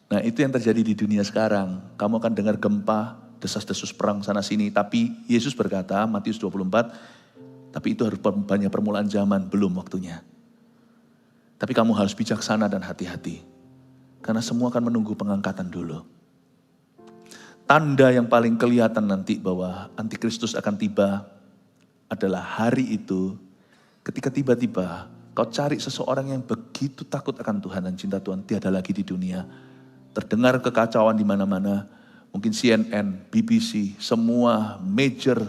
Nah, itu yang terjadi di dunia sekarang. Kamu akan dengar gempa, desas-desus perang sana-sini. Tapi Yesus berkata, Matius 24, tapi itu harus banyak permulaan zaman, belum waktunya. Tapi kamu harus bijaksana dan hati-hati. Karena semua akan menunggu pengangkatan dulu. Tanda yang paling kelihatan nanti bahwa antikristus akan tiba adalah hari itu ketika tiba-tiba kau cari seseorang yang begitu takut akan Tuhan dan cinta Tuhan tiada lagi di dunia. Terdengar kekacauan di mana-mana. Mungkin CNN, BBC, semua major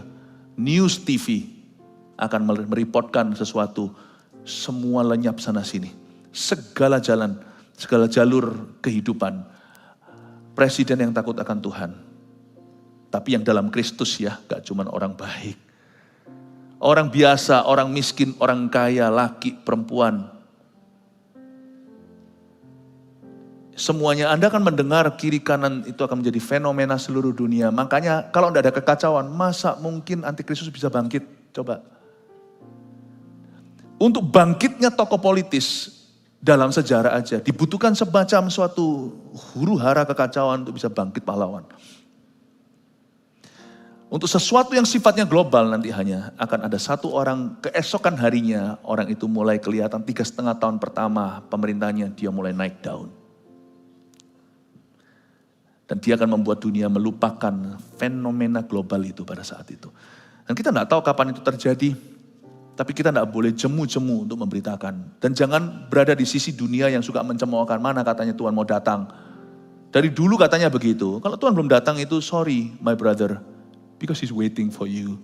news TV akan mereportkan sesuatu. Semua lenyap sana-sini. Segala jalan, segala jalur kehidupan. Presiden yang takut akan Tuhan. Tapi yang dalam Kristus ya, gak cuma orang baik. Orang biasa, orang miskin, orang kaya, laki, perempuan. Semuanya Anda akan mendengar kiri kanan itu akan menjadi fenomena seluruh dunia. Makanya kalau tidak ada kekacauan, masa mungkin antikristus bisa bangkit? Coba. Untuk bangkitnya tokoh politis dalam sejarah aja, dibutuhkan semacam suatu huru hara kekacauan untuk bisa bangkit pahlawan. Untuk sesuatu yang sifatnya global nanti hanya akan ada satu orang, keesokan harinya orang itu mulai kelihatan 3,5 tahun pertama pemerintahnya dia mulai naik daun. Dan dia akan membuat dunia melupakan fenomena global itu pada saat itu. Dan kita tidak tahu kapan itu terjadi, tapi kita tidak boleh jemu-jemu untuk memberitakan. Dan jangan berada di sisi dunia yang suka mencemoohkan, mana katanya Tuhan mau datang. Dari dulu katanya begitu, kalau Tuhan belum datang itu sorry my brother, because he's waiting for you.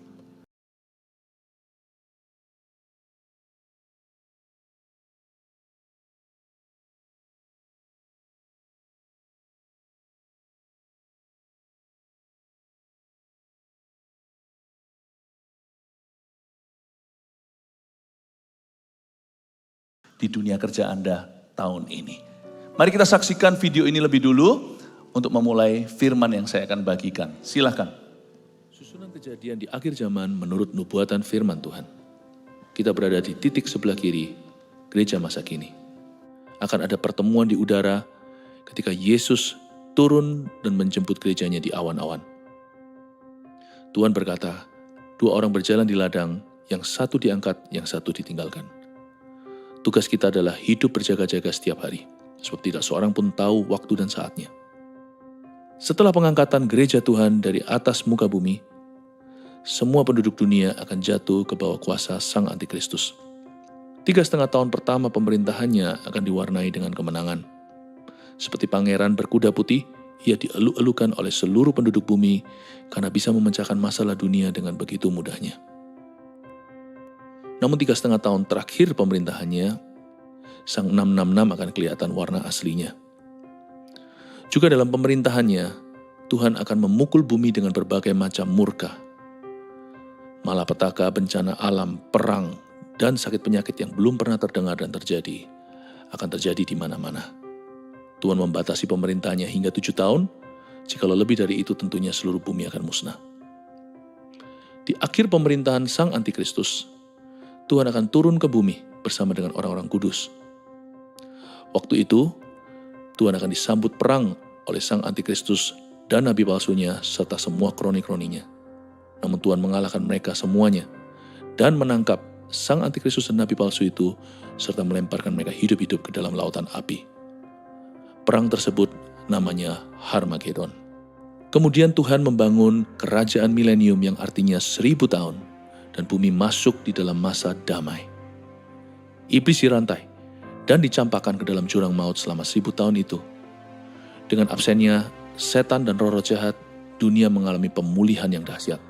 Di dunia kerja Anda tahun ini. Mari kita saksikan video ini lebih dulu untuk memulai firman yang saya akan bagikan. Silakan. Susunan kejadian di akhir zaman menurut nubuatan firman Tuhan. Kita berada di titik sebelah kiri, gereja masa kini. Akan ada pertemuan di udara ketika Yesus turun dan menjemput gerejanya di awan-awan. Tuhan berkata, 2 orang berjalan di ladang, yang satu diangkat, yang satu ditinggalkan. Tugas kita adalah hidup berjaga-jaga setiap hari, sebab tidak seorang pun tahu waktu dan saatnya. Setelah pengangkatan gereja Tuhan dari atas muka bumi, semua penduduk dunia akan jatuh ke bawah kuasa Sang Antikristus. 3,5 tahun pertama pemerintahannya akan diwarnai dengan kemenangan. Seperti pangeran berkuda putih, ia dieluk-elukan oleh seluruh penduduk bumi karena bisa memecahkan masalah dunia dengan begitu mudahnya. Namun 3,5 tahun terakhir pemerintahannya, Sang 666 akan kelihatan warna aslinya. Juga dalam pemerintahannya, Tuhan akan memukul bumi dengan berbagai macam murka. Malapetaka, bencana alam, perang, dan sakit penyakit yang belum pernah terdengar dan terjadi, akan terjadi di mana-mana. Tuhan membatasi pemerintahannya hingga 7 tahun, jikalau lebih dari itu tentunya seluruh bumi akan musnah. Di akhir pemerintahan Sang Antikristus, Tuhan akan turun ke bumi bersama dengan orang-orang kudus. Waktu itu, Tuhan akan disambut perang oleh Sang Antikristus dan nabi palsunya serta semua kroni-kroninya. Namun Tuhan mengalahkan mereka semuanya dan menangkap Sang Antikristus dan nabi palsu itu serta melemparkan mereka hidup-hidup ke dalam lautan api. Perang tersebut namanya Harmagedon. Kemudian Tuhan membangun kerajaan milenium yang artinya 1000 tahun. Dan bumi masuk di dalam masa damai. Iblis dirantai dan dicampakkan ke dalam jurang maut selama 1000 tahun itu. Dengan absennya setan dan roh-roh jahat, dunia mengalami pemulihan yang dahsyat.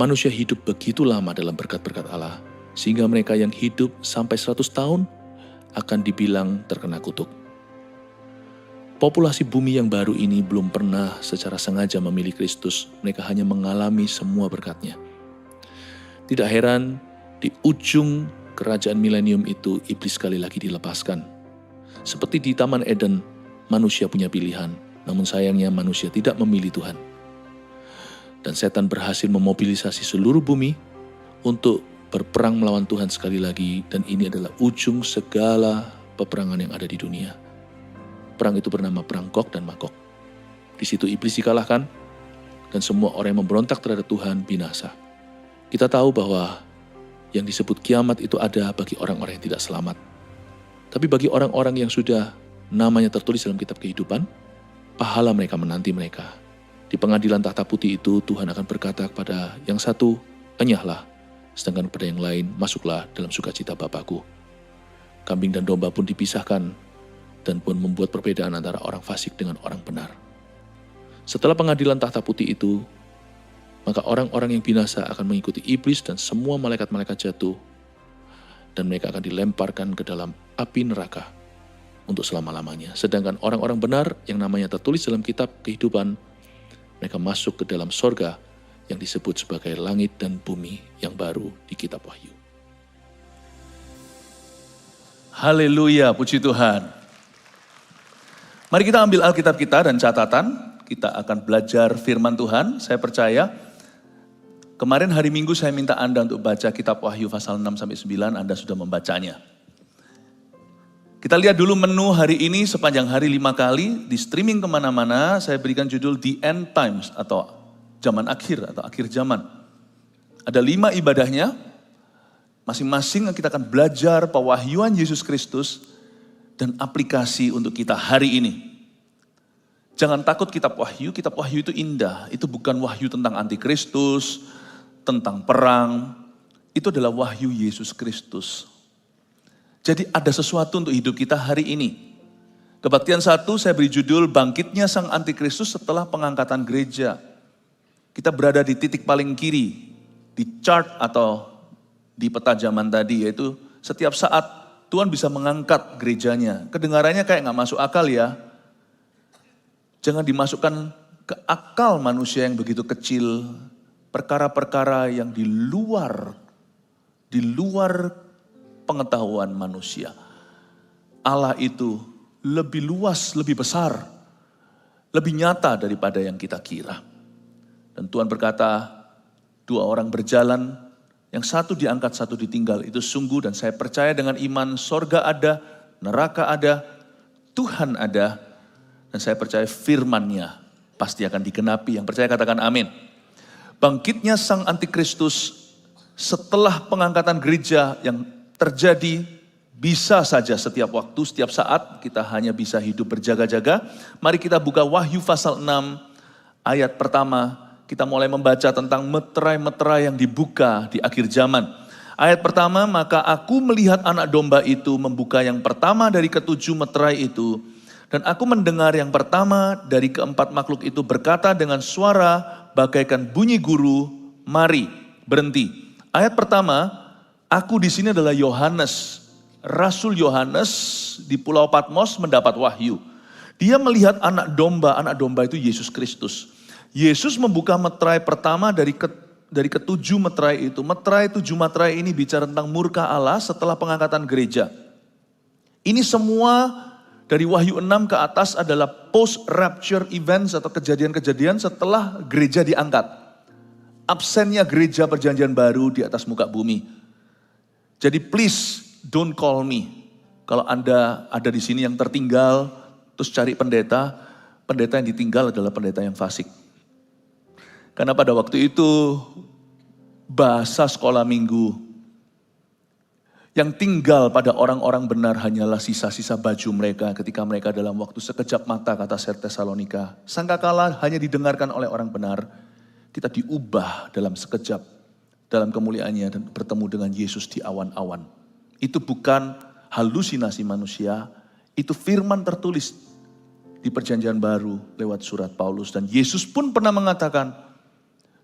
Manusia hidup begitu lama dalam berkat-berkat Allah, sehingga mereka yang hidup sampai 100 tahun akan dibilang terkena kutuk. Populasi bumi yang baru ini belum pernah secara sengaja memilih Kristus, mereka hanya mengalami semua berkat-Nya. Tidak heran, di ujung kerajaan milenium itu iblis sekali lagi dilepaskan. Seperti di Taman Eden, manusia punya pilihan, namun sayangnya manusia tidak memilih Tuhan. Dan setan berhasil memobilisasi seluruh bumi untuk berperang melawan Tuhan sekali lagi, dan ini adalah ujung segala peperangan yang ada di dunia. Perang itu bernama Perang Gog dan Magog. Di situ iblis dikalahkan dan semua orang yang memberontak terhadap Tuhan binasa. Kita tahu bahwa yang disebut kiamat itu ada bagi orang-orang yang tidak selamat. Tapi bagi orang-orang yang sudah namanya tertulis dalam kitab kehidupan, pahala mereka menanti mereka. Di pengadilan tahta putih itu Tuhan akan berkata kepada yang satu, enyahlah, sedangkan kepada yang lain, masuklah dalam sukacita Bapakku. Kambing dan domba pun dipisahkan dan pun membuat perbedaan antara orang fasik dengan orang benar. Setelah pengadilan tahta putih itu, maka orang-orang yang binasa akan mengikuti iblis dan semua malaikat-malaikat jatuh, dan mereka akan dilemparkan ke dalam api neraka untuk selama-lamanya. Sedangkan orang-orang benar yang namanya tertulis dalam kitab kehidupan, mereka masuk ke dalam sorga yang disebut sebagai langit dan bumi yang baru di kitab Wahyu. Haleluya, puji Tuhan. Mari kita ambil Alkitab kita dan catatan. Kita akan belajar firman Tuhan. Saya percaya kemarin hari Minggu saya minta Anda untuk baca kitab Wahyu pasal 6-9, Anda sudah membacanya. Kita lihat dulu menu hari ini sepanjang hari 5 kali, di streaming kemana-mana, saya berikan judul The End Times atau zaman akhir atau akhir zaman. Ada 5 ibadahnya, masing-masing kita akan belajar pewahyuan Yesus Kristus dan aplikasi untuk kita hari ini. Jangan takut kitab Wahyu itu indah, itu bukan wahyu tentang antikristus, tentang perang, itu adalah wahyu Yesus Kristus. Jadi ada sesuatu untuk hidup kita hari ini. Kebaktian 1 saya beri judul Bangkitnya Sang Antikristus setelah Pengangkatan Gereja. Kita berada di titik paling kiri, di chart atau di peta zaman tadi, yaitu setiap saat Tuhan bisa mengangkat gerejanya. Kedengarannya kayak gak masuk akal ya. Jangan dimasukkan ke akal manusia yang begitu kecil, perkara-perkara yang di luar pengetahuan manusia. Allah itu lebih luas, lebih besar, lebih nyata daripada yang kita kira. Dan Tuhan berkata, 2 orang berjalan, yang satu diangkat, satu ditinggal. Itu sungguh, dan saya percaya dengan iman, sorga ada, neraka ada, Tuhan ada, dan saya percaya firman-Nya pasti akan digenapi. Yang percaya katakan amin. Bangkitnya Sang Antikristus setelah pengangkatan gereja yang terjadi bisa saja setiap waktu, setiap saat. Kita hanya bisa hidup berjaga-jaga. Mari kita buka Wahyu pasal 6 ayat pertama. Kita mulai membaca tentang meterai-meterai yang dibuka di akhir zaman. Ayat pertama, maka aku melihat anak domba itu membuka yang pertama dari ke-7 meterai itu. Dan aku mendengar yang pertama dari ke-4 makhluk itu berkata dengan suara bagaikan bunyi guru, mari berhenti. Ayat pertama, aku di sini adalah Yohanes, Rasul Yohanes di Pulau Patmos mendapat wahyu. Dia melihat anak domba itu Yesus Kristus. Yesus membuka meterai pertama dari ke-7 meterai itu. Meterai 7 meterai ini bicara tentang murka Allah setelah pengangkatan gereja. Ini semua dari Wahyu 6 ke atas adalah post-rapture events atau kejadian-kejadian setelah gereja diangkat. Absennya gereja perjanjian baru di atas muka bumi. Jadi please don't call me. Kalau Anda ada di sini yang tertinggal, terus cari pendeta yang ditinggal adalah pendeta yang fasik. Karena pada waktu itu bahasa sekolah minggu yang tinggal pada orang-orang benar hanyalah sisa-sisa baju mereka ketika mereka dalam waktu sekejap mata, kata Tesalonika. Sangkakala hanya didengarkan oleh orang benar, kita diubah dalam sekejap dalam kemuliaannya dan bertemu dengan Yesus di awan-awan. Itu bukan halusinasi manusia, itu firman tertulis di perjanjian baru lewat surat Paulus. Dan Yesus pun pernah mengatakan,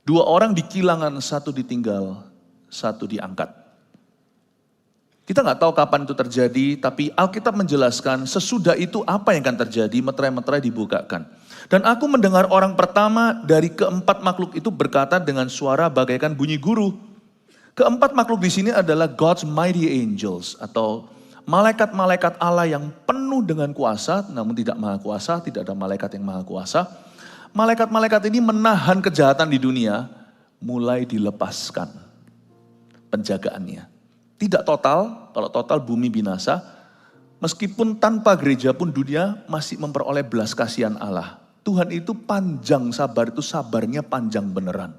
2 orang di kilangan, 1 ditinggal, 1 diangkat. Kita nggak tahu kapan itu terjadi, tapi Alkitab menjelaskan sesudah itu apa yang akan terjadi, meterai-meterai dibukakan. Dan aku mendengar orang pertama dari ke-4 makhluk itu berkata dengan suara bagaikan bunyi guru. Ke-4 makhluk di sini adalah God's mighty angels atau malaikat-malaikat Allah yang penuh dengan kuasa, namun tidak maha kuasa, tidak ada malaikat yang maha kuasa. Malaikat-malaikat ini menahan kejahatan di dunia, mulai dilepaskan penjagaannya. Tidak total, kalau total bumi binasa, Meskipun tanpa gereja pun dunia masih memperoleh belas kasihan Allah. Tuhan itu panjang sabar, itu sabarnya panjang beneran.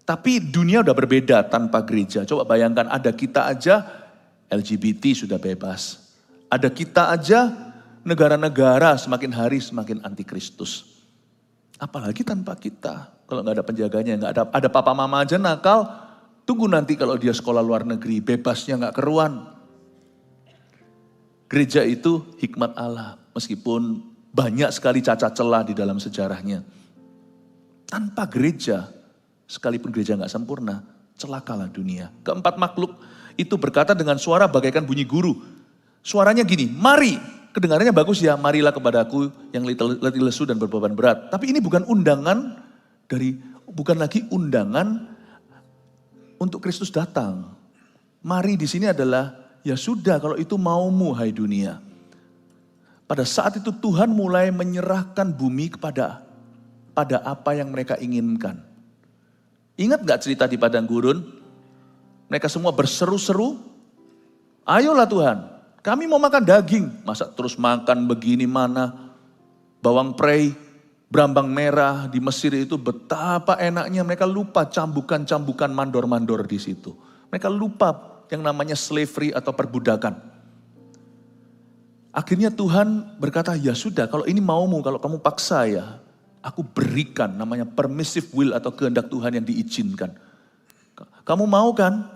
Tapi dunia udah berbeda tanpa gereja. Coba bayangkan ada kita aja LGBT sudah bebas. Ada kita aja negara-negara semakin hari semakin antikristus. Apalagi tanpa kita. Kalau nggak ada penjaganya, nggak ada papa mama aja nakal. Tunggu nanti kalau dia sekolah luar negeri, bebasnya nggak keruan. Gereja itu hikmat Allah, meskipun banyak sekali cacat celah di dalam sejarahnya. Tanpa gereja, sekalipun gereja nggak sempurna, celakalah dunia. Keempat makhluk itu berkata dengan suara bagaikan bunyi guru. Suaranya gini, mari, kedengarannya bagus ya, marilah kepadaku yang letih lesu dan berbeban berat. Tapi ini bukan undangan bukan lagi undangan untuk Kristus datang. Mari di sini adalah, ya sudah kalau itu maumu hai dunia. Pada saat itu Tuhan mulai menyerahkan bumi pada apa yang mereka inginkan. Ingat gak cerita di padang gurun? Mereka semua berseru-seru, ayolah Tuhan, kami mau makan daging. Masa terus makan begini mana? Bawang prei, berambang merah di Mesir itu betapa enaknya. Mereka lupa cambukan-cambukan mandor-mandor di situ. Mereka lupa yang namanya slavery atau perbudakan. Akhirnya Tuhan berkata, ya sudah kalau ini maumu, kalau kamu paksa ya, aku berikan namanya permissive will atau kehendak Tuhan yang diizinkan. Kamu mau kan?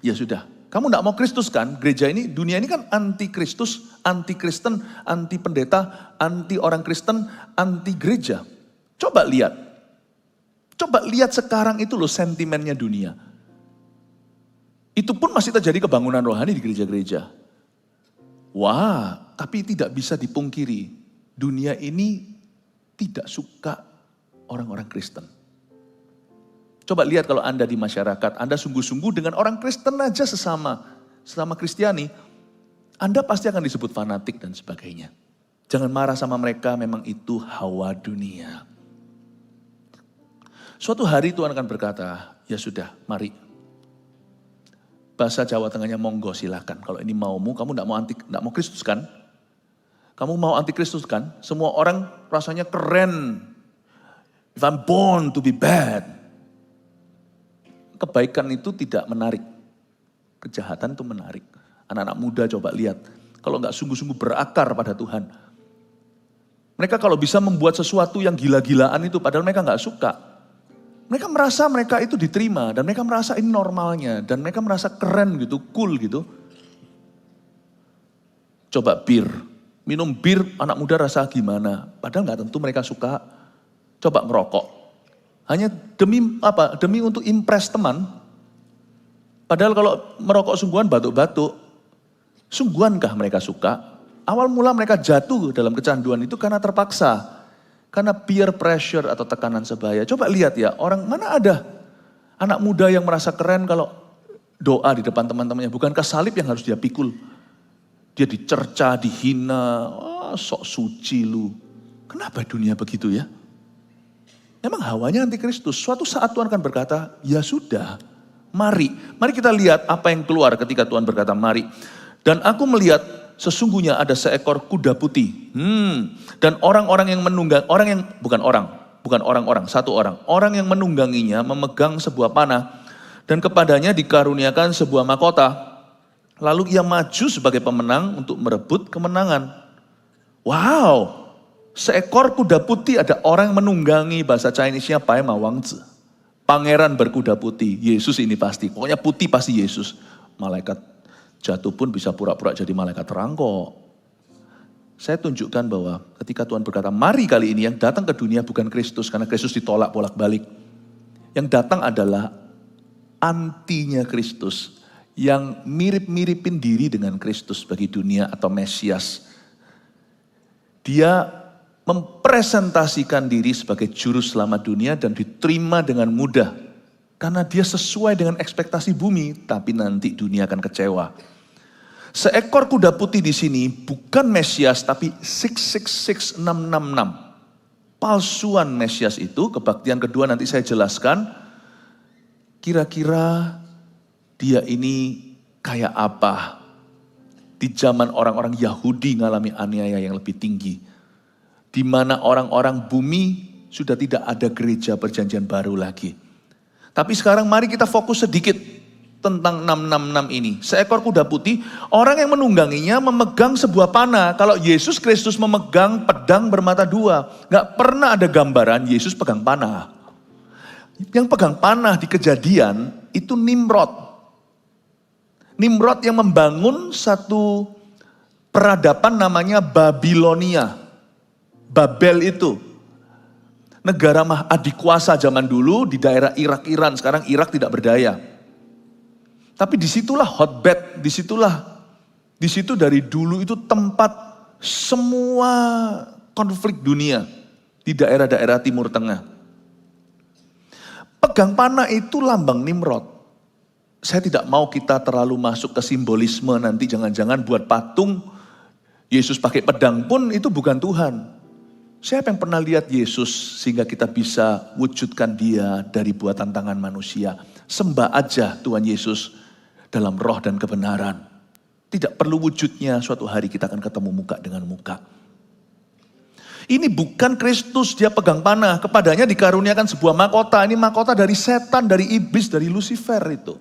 Ya sudah. Kamu tidak mau Kristus kan? Gereja ini, dunia ini kan anti Kristus, anti Kristen, anti pendeta, anti orang Kristen, anti gereja. Coba lihat. Coba lihat sekarang itu loh sentimennya dunia. Itu pun masih terjadi kebangunan rohani di gereja-gereja. Wah, tapi tidak bisa dipungkiri. Dunia ini tidak suka orang-orang Kristen. Coba lihat kalau Anda di masyarakat, Anda sungguh-sungguh dengan orang Kristen aja sesama Kristiani, Anda pasti akan disebut fanatik dan sebagainya. Jangan marah sama mereka, memang itu hawa dunia. Suatu hari Tuhan akan berkata, ya sudah, mari. Bahasa Jawa Tengahnya monggo silakan. Kalau ini maumu, kamu tidak mau Kristus kan? Kamu mau anti Kristus kan? Semua orang rasanya keren. If I'm born to be bad. Kebaikan itu tidak menarik. Kejahatan itu menarik. Anak-anak muda coba lihat. Kalau nggak sungguh-sungguh berakar pada Tuhan. Mereka kalau bisa membuat sesuatu yang gila-gilaan itu padahal mereka nggak suka. Mereka merasa mereka itu diterima. Dan mereka merasa ini normalnya. Dan mereka merasa keren gitu, cool gitu. Coba bir. Minum bir anak muda rasa gimana. Padahal nggak tentu mereka suka. Coba ngerokok. Hanya demi untuk impress teman. Padahal kalau merokok sungguhan batuk-batuk. Sungguhankah mereka suka? Awal mula mereka jatuh dalam kecanduan itu karena terpaksa. Karena peer pressure atau tekanan sebaya. Coba lihat ya, orang mana ada anak muda yang merasa keren kalau doa di depan teman-temannya. Bukankah salib yang harus dia pikul? Dia dicerca, dihina, sok suci lu. Kenapa dunia begitu ya? Memang hawanya anti Kristus. Suatu saat Tuhan akan berkata, ya sudah, mari. Mari kita lihat apa yang keluar ketika Tuhan berkata mari. Dan aku melihat sesungguhnya ada seekor kuda putih. Dan orang-orang yang menunggang, satu orang. Orang yang menungganginya memegang sebuah panah. Dan kepadanya dikaruniakan sebuah mahkota. Lalu ia maju sebagai pemenang untuk merebut kemenangan. Wow. Seekor kuda putih ada orang yang menunggangi, bahasa Chinese-nya Pai Ma Wang Zi. Pangeran berkuda putih, Yesus ini pasti. Pokoknya putih pasti Yesus. Malaikat jatuh pun bisa pura-pura jadi malaikat terang kok. Saya tunjukkan bahwa ketika Tuhan berkata, mari kali ini yang datang ke dunia bukan Kristus. Karena Kristus ditolak bolak-balik. Yang datang adalah antinya Kristus. Yang mirip-miripin diri dengan Kristus bagi dunia atau Mesias. Dia mempresentasikan diri sebagai juru selamat dunia dan diterima dengan mudah. Karena dia sesuai dengan ekspektasi bumi, tapi nanti dunia akan kecewa. Seekor kuda putih di sini bukan Mesias, tapi 6666. Palsuan Mesias itu, kebaktian kedua nanti saya jelaskan. Kira-kira dia ini kayak apa? Di zaman orang-orang Yahudi mengalami aniaya yang lebih tinggi. Di mana orang-orang bumi sudah tidak ada gereja perjanjian baru lagi. Tapi sekarang mari kita fokus sedikit tentang 666 ini. Seekor kuda putih, orang yang menungganginya memegang sebuah panah. Kalau Yesus Kristus memegang pedang bermata dua. Gak pernah ada gambaran Yesus pegang panah. Yang pegang panah di Kejadian itu Nimrod. Nimrod yang membangun satu peradaban namanya Babilonia. Babel itu. Negara adikuasa zaman dulu di daerah Irak, Iran. Sekarang Irak tidak berdaya. Tapi disitulah hotbed, di situ dari dulu itu tempat semua konflik dunia di daerah-daerah Timur Tengah. Pegang panah itu lambang Nimrod. Saya tidak mau kita terlalu masuk ke simbolisme nanti jangan-jangan buat patung Yesus pakai pedang pun itu bukan Tuhan. Siapa yang pernah lihat Yesus sehingga kita bisa wujudkan dia dari buatan tangan manusia? Sembah aja Tuhan Yesus dalam roh dan kebenaran. Tidak perlu wujudnya, suatu hari kita akan ketemu muka dengan muka. Ini bukan Kristus, dia pegang panah. Kepadanya dikaruniakan sebuah mahkota. Ini mahkota dari setan, dari iblis, dari Lucifer itu.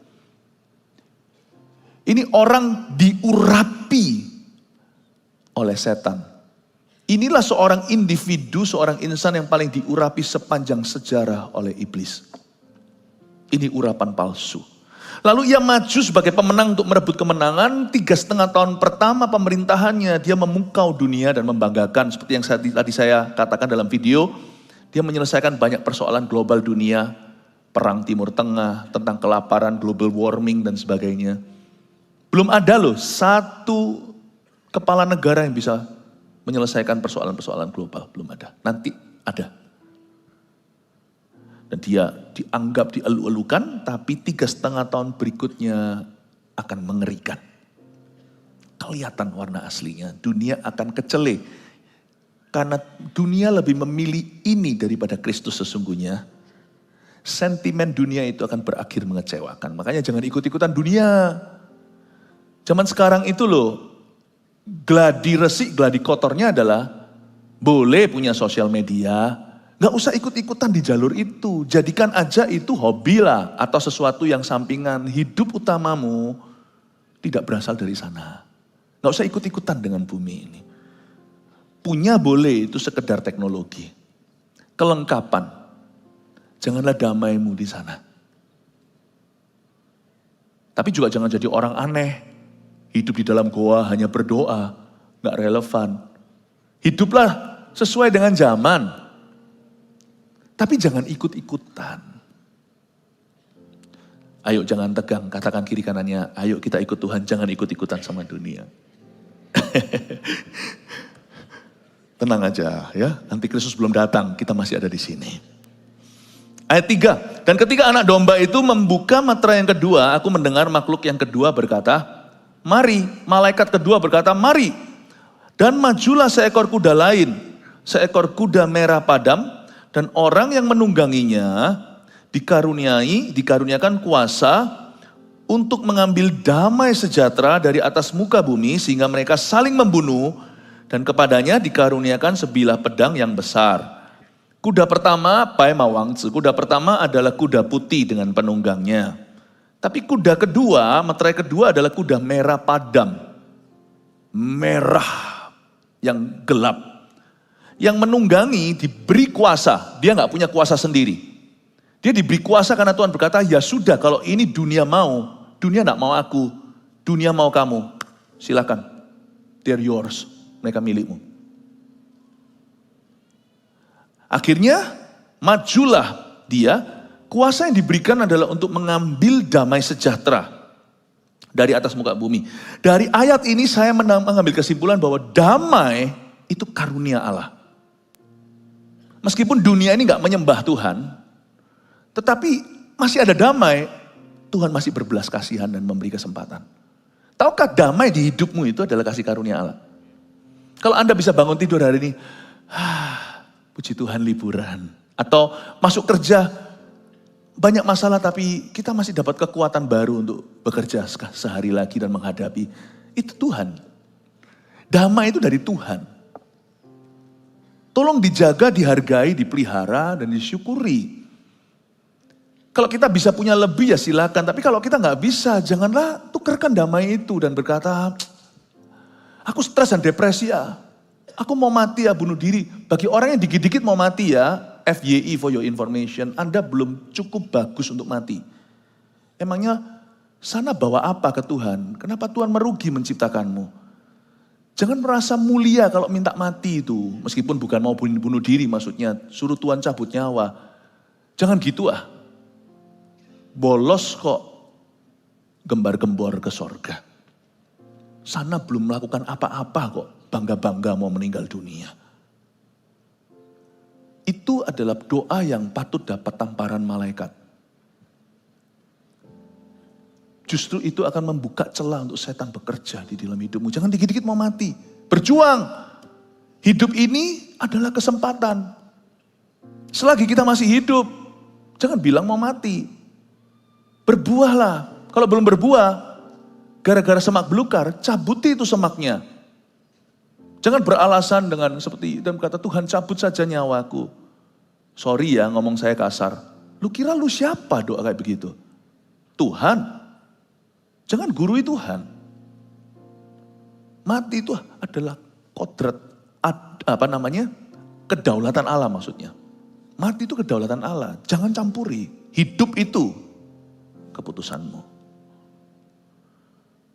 Ini orang diurapi oleh setan. Inilah seorang individu, seorang insan yang paling diurapi sepanjang sejarah oleh iblis. Ini urapan palsu. Lalu ia maju sebagai pemenang untuk merebut kemenangan. 3,5 tahun pertama pemerintahannya, dia memukau dunia dan membanggakan. Seperti yang tadi saya katakan dalam video, dia menyelesaikan banyak persoalan global dunia. Perang Timur Tengah, tentang kelaparan, global warming dan sebagainya. Belum ada loh satu kepala negara yang bisa menyelesaikan persoalan-persoalan global. Belum ada, nanti ada. Dan dia dianggap dielu-elukan, tapi 3,5 tahun berikutnya akan mengerikan. Kelihatan warna aslinya, dunia akan kecele. Karena dunia lebih memilih ini daripada Kristus sesungguhnya. Sentimen dunia itu akan berakhir mengecewakan. Makanya jangan ikut-ikutan dunia. Zaman sekarang itu loh, gladi resik, gladi kotornya adalah boleh punya sosial media, gak usah ikut-ikutan di jalur itu. Jadikan aja itu hobi lah atau sesuatu yang sampingan. Hidup utamamu tidak berasal dari sana. Gak usah ikut-ikutan dengan bumi ini. Punya boleh, itu sekedar teknologi. Kelengkapan. Janganlah damaimu di sana. Tapi juga jangan jadi orang aneh. Hidup di dalam goa hanya berdoa, gak relevan. Hiduplah sesuai dengan zaman. Tapi jangan ikut-ikutan. Ayo jangan tegang, katakan kiri kanannya, ayo kita ikut Tuhan, jangan ikut-ikutan sama dunia. Tenang aja ya, nanti Kristus belum datang, kita masih ada di sini. Ayat 3, dan ketika anak domba itu membuka meterai yang kedua, aku mendengar makhluk yang kedua berkata, mari, malaikat kedua berkata, mari. Dan majulah seekor kuda lain, seekor kuda merah padam, dan orang yang menungganginya dikaruniakan kuasa untuk mengambil damai sejahtera dari atas muka bumi, sehingga mereka saling membunuh, dan kepadanya dikaruniakan sebilah pedang yang besar. Kuda pertama, Pai Mawangzi, kuda pertama adalah kuda putih dengan penunggangnya. Tapi kuda kedua, meterai kedua adalah kuda merah padam. Merah yang gelap. Yang menunggangi diberi kuasa, dia gak punya kuasa sendiri. Dia diberi kuasa karena Tuhan berkata, ya sudah kalau ini dunia mau, dunia gak mau aku, dunia mau kamu. Silakan, they're yours, mereka milikmu. Akhirnya majulah dia. Kuasa yang diberikan adalah untuk mengambil damai sejahtera dari atas muka bumi. Dari ayat ini saya mengambil kesimpulan bahwa damai itu karunia Allah. Meskipun dunia ini gak menyembah Tuhan, tetapi masih ada damai. Tuhan masih berbelas kasihan dan memberi kesempatan. Tahukah damai di hidupmu itu adalah kasih karunia Allah? Kalau Anda bisa bangun tidur hari ini, puji Tuhan liburan. Atau masuk kerja, banyak masalah tapi kita masih dapat kekuatan baru untuk bekerja sehari lagi dan menghadapi. Itu Tuhan. Damai itu dari Tuhan. Tolong dijaga, dihargai, dipelihara, dan disyukuri. Kalau kita bisa punya lebih ya silakan, tapi kalau kita nggak bisa, janganlah tukarkan damai itu dan berkata, aku stres dan depresi ya, aku mau mati ya, bunuh diri. Bagi orang yang dikit-dikit mau mati ya, FYI for your information, Anda belum cukup bagus untuk mati. Emangnya sana bawa apa ke Tuhan? Kenapa Tuhan merugi menciptakanmu? Jangan merasa mulia kalau minta mati itu. Meskipun bukan mau bunuh diri maksudnya. Suruh Tuhan cabut nyawa. Jangan gitu ah. Bolos kok gembar-gembor ke sorga. Sana belum melakukan apa-apa kok. Bangga-bangga mau meninggal dunia. Itu adalah doa yang patut dapat tamparan malaikat. Justru itu akan membuka celah untuk setan bekerja di dalam hidupmu. Jangan dikit-dikit mau mati. Berjuang. Hidup ini adalah kesempatan. Selagi kita masih hidup, jangan bilang mau mati. Berbuahlah. Kalau belum berbuah, gara-gara semak belukar, cabuti itu semaknya. Jangan beralasan dengan seperti, dan berkata, Tuhan cabut saja nyawaku. Sorry ya ngomong saya kasar. Lu kira lu siapa doa kayak begitu? Tuhan. Jangan gurui Tuhan. Mati itu adalah kodrat, kedaulatan Allah maksudnya. Mati itu kedaulatan Allah. Jangan campuri. Hidup itu keputusanmu.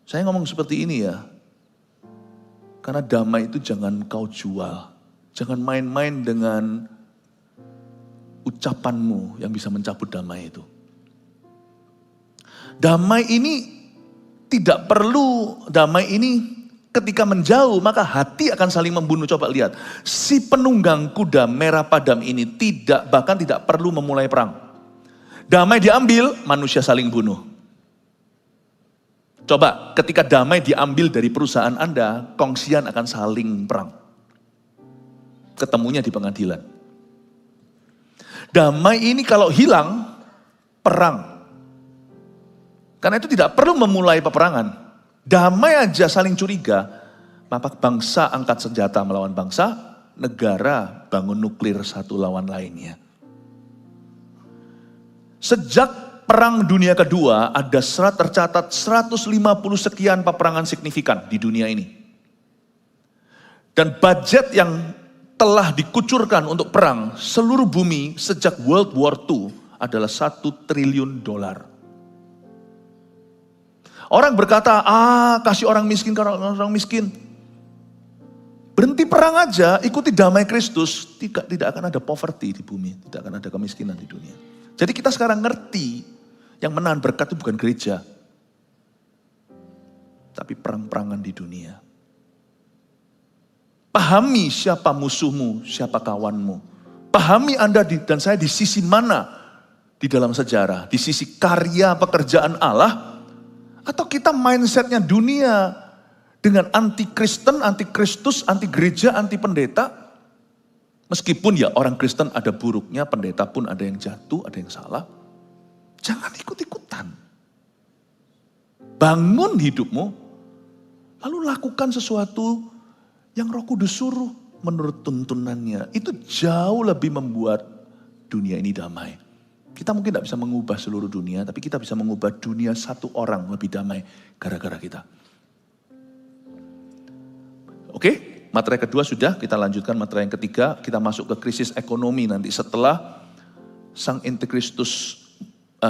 Saya ngomong seperti ini ya. Karena damai itu jangan kau jual. Jangan main-main dengan ucapanmu yang bisa mencabut damai itu. Damai ini tidak perlu, damai ini ketika menjauh maka hati akan saling membunuh. Coba lihat, si penunggang kuda merah padam ini bahkan tidak perlu memulai perang. Damai diambil, manusia saling bunuh. Coba ketika damai diambil dari perusahaan Anda, kongsian akan saling perang. Ketemunya di pengadilan. Damai ini kalau hilang, perang. Karena itu tidak perlu memulai peperangan. Damai aja saling curiga, maka bangsa angkat senjata melawan bangsa, negara bangun nuklir satu lawan lainnya. Sejak Perang Dunia Kedua ada tercatat 150 sekian peperangan signifikan di dunia ini. Dan budget yang telah dikucurkan untuk perang seluruh bumi sejak World War II adalah $1 triliun. Orang berkata, kasih orang miskin karena orang miskin. Berhenti perang aja, ikuti damai Kristus, tidak akan ada poverty di bumi, tidak akan ada kemiskinan di dunia. Jadi kita sekarang ngerti, yang menahan berkat itu bukan gereja, tapi perang-perangan di dunia. Pahami siapa musuhmu, siapa kawanmu. Pahami Anda dan saya di sisi mana di dalam sejarah, di sisi karya pekerjaan Allah, atau kita mindsetnya dunia dengan anti-Kristen, anti-Kristus, anti-gereja, anti-pendeta. Meskipun ya orang Kristen ada buruknya, pendeta pun ada yang jatuh, ada yang salah. Jangan ikut-ikutan. Bangun hidupmu, lalu lakukan sesuatu yang Roh Kudus suruh menurut tuntunannya. Itu jauh lebih membuat dunia ini damai. Kita mungkin tidak bisa mengubah seluruh dunia, tapi kita bisa mengubah dunia satu orang lebih damai gara-gara kita. Oke, materi kedua sudah, kita lanjutkan materi yang ketiga. Kita masuk ke krisis ekonomi nanti setelah sang antikristus,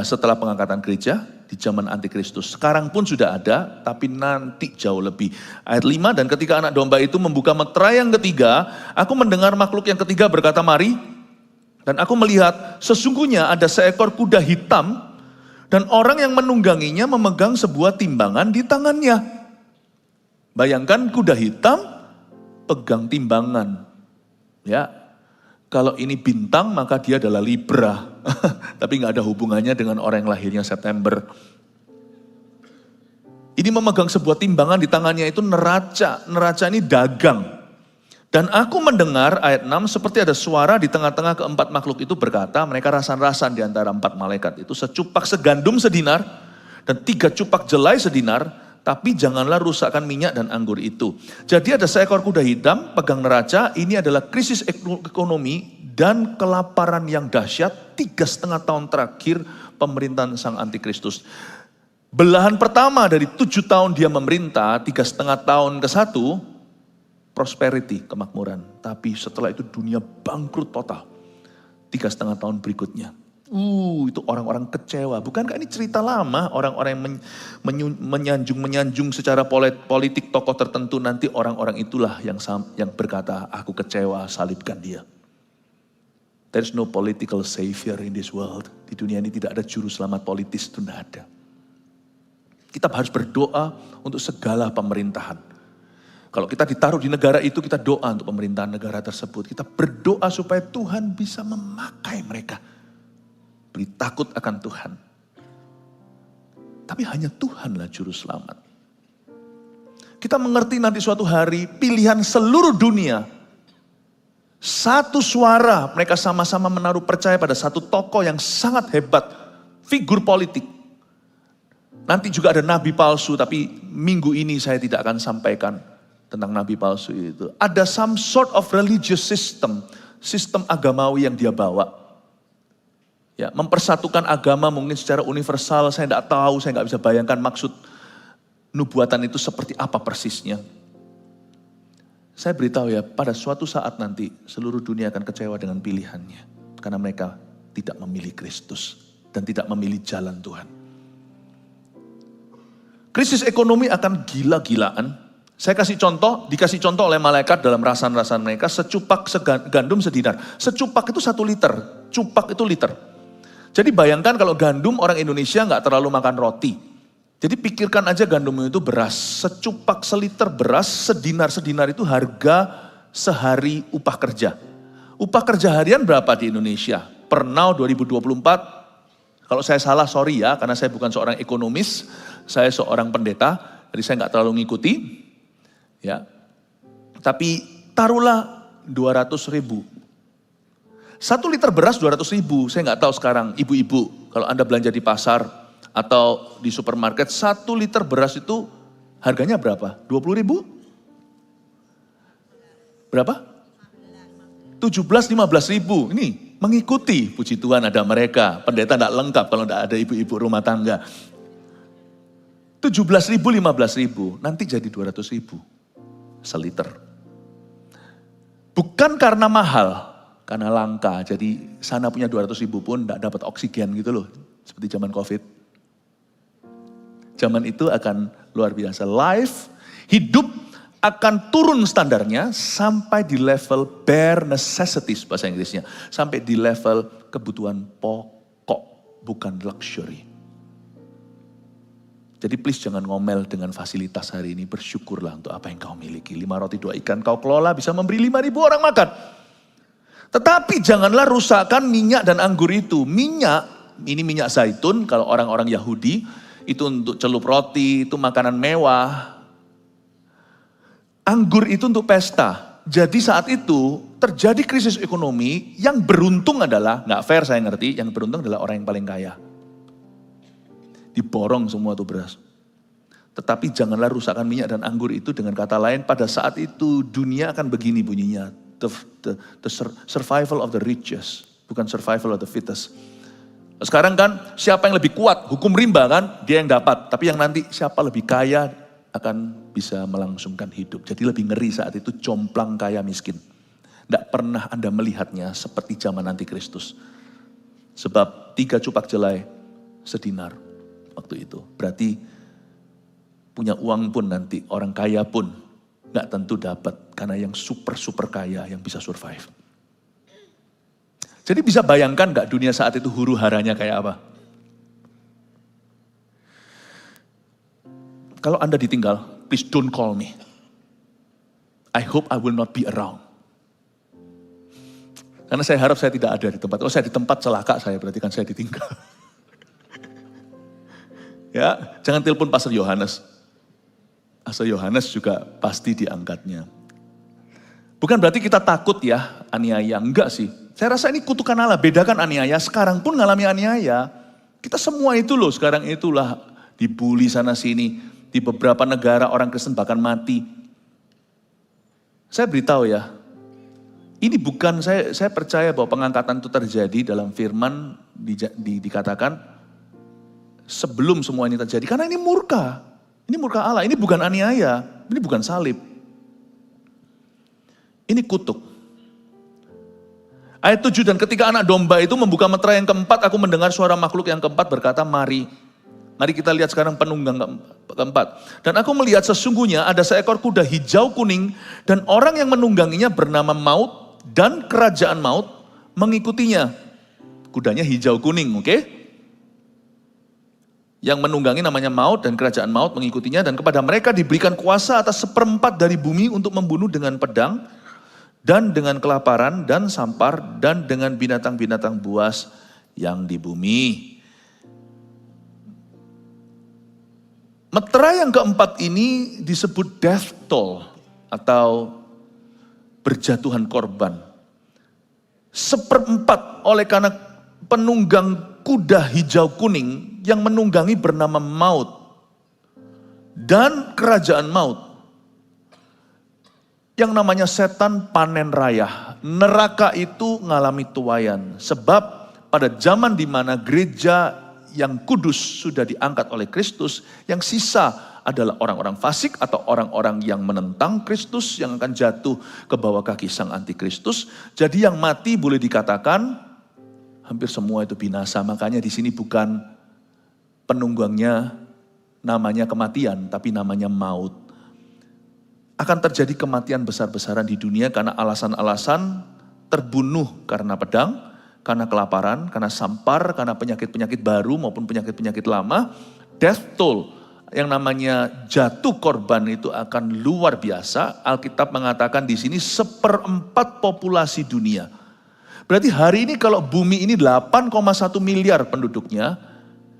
setelah pengangkatan gereja di zaman antikristus. Sekarang pun sudah ada, tapi nanti jauh lebih. Ayat 5, dan ketika anak domba itu membuka meterai yang ketiga, aku mendengar makhluk yang ketiga berkata, mari. Dan aku melihat sesungguhnya ada seekor kuda hitam dan orang yang menungganginya memegang sebuah timbangan di tangannya. Bayangkan kuda hitam pegang timbangan. Ya, kalau ini bintang maka dia adalah Libra. Tapi nggak ada hubungannya dengan orang yang lahirnya September. Ini memegang sebuah timbangan di tangannya itu neraca. Neraca ini dagang. Dan aku mendengar ayat 6 seperti ada suara di tengah-tengah keempat makhluk itu berkata, mereka rasan-rasan di antara 4 malaikat itu, secupak segandum sedinar dan 3 cupak jelai sedinar Tapi janganlah rusakkan minyak dan anggur itu. Jadi ada seekor kuda hitam, pegang neraca, ini adalah krisis ekonomi dan kelaparan yang dahsyat 3,5 tahun terakhir pemerintahan sang antikristus. Belahan pertama dari 7 tahun dia memerintah, 3,5 tahun ke 1, prosperity, kemakmuran. Tapi setelah itu dunia bangkrut total. 3,5 tahun berikutnya. Itu orang-orang kecewa. Bukankah ini cerita lama, orang-orang yang menyanjung secara politik tokoh tertentu, nanti orang-orang itulah yang berkata, aku kecewa, salibkan dia. There is no political savior in this world. Di dunia ini tidak ada juru selamat politis, itu tidak ada. Kita harus berdoa untuk segala pemerintahan. Kalau kita ditaruh di negara itu, kita doa untuk pemerintahan negara tersebut. Kita berdoa supaya Tuhan bisa memakai mereka. Beri takut akan Tuhan. Tapi hanya Tuhanlah juru selamat. Kita mengerti nanti suatu hari pilihan seluruh dunia. Satu suara, mereka sama-sama menaruh percaya pada satu tokoh yang sangat hebat. Figur politik. Nanti juga ada nabi palsu, tapi minggu ini saya tidak akan sampaikan tentang nabi palsu itu. Ada some sort of religious system. Sistem agamawi yang dia bawa. Ya, mempersatukan agama mungkin secara universal, saya tidak tahu, saya nggak bisa bayangkan maksud nubuatan itu seperti apa persisnya. Saya beritahu ya, pada suatu saat nanti seluruh dunia akan kecewa dengan pilihannya. Karena mereka tidak memilih Kristus dan tidak memilih jalan Tuhan. Krisis ekonomi akan gila-gilaan. Saya kasih contoh, dikasih contoh oleh malaikat dalam rasan-rasan mereka, secupak gandum sedinar. Secupak itu 1 liter, cupak itu liter. Jadi bayangkan kalau gandum orang Indonesia nggak terlalu makan roti. Jadi pikirkan aja gandum itu beras. Secupak seliter beras, sedinar itu harga sehari upah kerja. Upah kerja harian berapa di Indonesia? Per now 2024, kalau saya salah sorry ya, karena saya bukan seorang ekonomis, saya seorang pendeta, jadi saya nggak terlalu ngikuti. Ya, tapi taruhlah 200.000. 1 liter beras 200.000, saya nggak tahu sekarang ibu-ibu kalau Anda belanja di pasar atau di supermarket 1 liter beras itu harganya berapa? 20.000? Berapa? 17-15.000. Ini mengikuti, puji Tuhan ada mereka. Pendeta nggak lengkap kalau nggak ada ibu-ibu rumah tangga. 17.000, 15.000, nanti jadi 200.000 seliter. Bukan karena mahal. Karena langka, jadi sana punya 200.000 pun tidak dapat oksigen gitu loh. Seperti zaman COVID. Zaman itu akan luar biasa. Life, hidup akan turun standarnya sampai di level bare necessities bahasa Inggrisnya. Sampai di level kebutuhan pokok, bukan luxury. Jadi please jangan ngomel dengan fasilitas hari ini. Bersyukurlah untuk apa yang kau miliki. 5 roti 2 ikan kau kelola bisa memberi 5.000 orang makan. Tetapi janganlah rusakkan minyak dan anggur itu. Minyak, ini minyak zaitun kalau orang-orang Yahudi, itu untuk celup roti, itu makanan mewah. Anggur itu untuk pesta. Jadi saat itu terjadi krisis ekonomi, yang beruntung adalah, nggak fair saya ngerti, yang beruntung adalah orang yang paling kaya. Diborong semua tuh beras. Tetapi janganlah rusakkan minyak dan anggur itu, dengan kata lain pada saat itu dunia akan begini bunyinya. The survival of the richest, bukan survival of the fittest. Sekarang kan siapa yang lebih kuat, hukum rimba kan, dia yang dapat. Tapi yang nanti siapa lebih kaya akan bisa melangsungkan hidup. Jadi lebih ngeri saat itu jomplang kaya miskin. Tidak pernah Anda melihatnya seperti zaman antikristus. Sebab 3 cupak jelai sedinar waktu itu. Berarti punya uang pun nanti, orang kaya pun nggak tentu dapat, karena yang super kaya yang bisa survive. Jadi bisa bayangkan nggak dunia saat itu huru haranya kayak apa? Kalau Anda ditinggal, please don't call me. I hope I will not be around. Karena saya harap saya tidak ada di tempat. Oh, saya di tempat celaka saya, berarti kan saya ditinggal. Ya, jangan telepon Pastor Yohanes. Pastor Yohanes juga pasti diangkatnya. Bukan berarti kita takut ya aniaya, enggak sih. Saya rasa ini kutukan Allah, bedakan aniaya, sekarang pun ngalami aniaya. Kita semua itu loh, sekarang itulah dibully sana sini. Di beberapa negara orang Kristen bahkan mati. Saya beritahu ya, ini bukan, saya percaya bahwa pengangkatan itu terjadi dalam firman dikatakan sebelum semua ini terjadi. Karena ini murka Allah, ini bukan aniaya, ini bukan salib. Ini kutuk. Ayat 7, dan ketika anak domba itu membuka meterai yang keempat, aku mendengar suara makhluk yang keempat berkata, mari. Mari kita lihat sekarang penunggang keempat. Dan aku melihat sesungguhnya ada seekor kuda hijau kuning, dan orang yang menungganginya bernama Maut, dan kerajaan Maut mengikutinya. Kudanya hijau kuning, oke? Yang menunggangi namanya Maut, dan kerajaan Maut mengikutinya, dan kepada mereka diberikan kuasa atas 1/4 dari bumi untuk membunuh dengan pedang, dan dengan kelaparan, dan sampar, dan dengan binatang-binatang buas yang di bumi. Meterai yang keempat ini disebut death toll, atau berjatuhan korban. 1/4 oleh karena penunggang kuda hijau kuning yang menunggangi bernama Maut dan kerajaan Maut. Yang namanya setan panen raya. Neraka itu ngalami tuaian. Sebab pada zaman di mana gereja yang kudus sudah diangkat oleh Kristus, yang sisa adalah orang-orang fasik atau orang-orang yang menentang Kristus yang akan jatuh ke bawah kaki sang antikristus. Jadi yang mati boleh dikatakan hampir semua itu binasa. Makanya di sini bukan penunggangnya namanya kematian, tapi namanya maut. Akan terjadi kematian besar-besaran di dunia karena alasan-alasan terbunuh karena pedang, karena kelaparan, karena sampar, karena penyakit-penyakit baru maupun penyakit-penyakit lama. Death toll, yang namanya jatuh korban itu akan luar biasa. Alkitab mengatakan di sini 1/4 populasi dunia. Berarti hari ini kalau bumi ini 8,1 miliar penduduknya,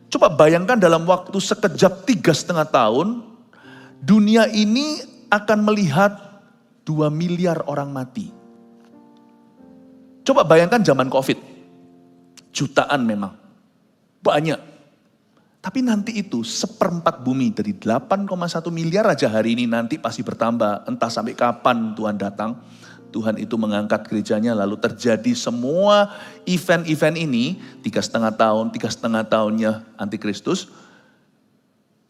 coba bayangkan dalam waktu sekejap 3,5 tahun, dunia ini akan melihat 2 miliar orang mati. Coba bayangkan zaman COVID. Jutaan memang. Banyak. Tapi nanti itu 1/4 bumi dari 8,1 miliar aja hari ini nanti pasti bertambah. Entah sampai kapan Tuhan datang. Tuhan itu mengangkat gerejanya lalu terjadi semua event-event ini. 3,5 tahun, 3,5 tahunnya antikristus.